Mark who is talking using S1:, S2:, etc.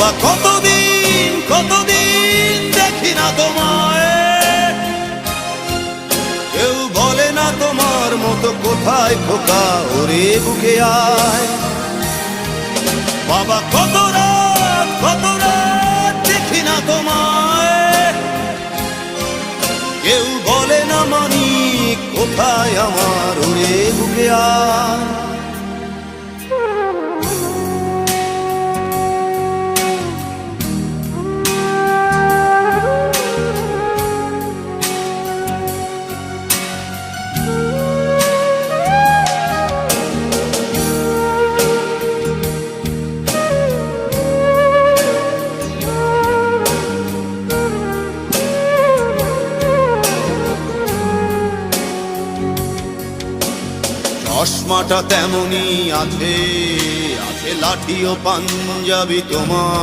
S1: বাবা কতদিন কতদিন দেখি না তোমায়, কেউ বলে না তোমার মতো কোথায় খোকা, ওরে বুকে আয়। বাবা কত রাত দেখি না তোমায়, কেউ বলে না মানি কোথায় আমার, ওরে বুকে আয়। চশমাটা তেমনি আছে, আছে লাঠি ও পাঞ্জাবি তোমার।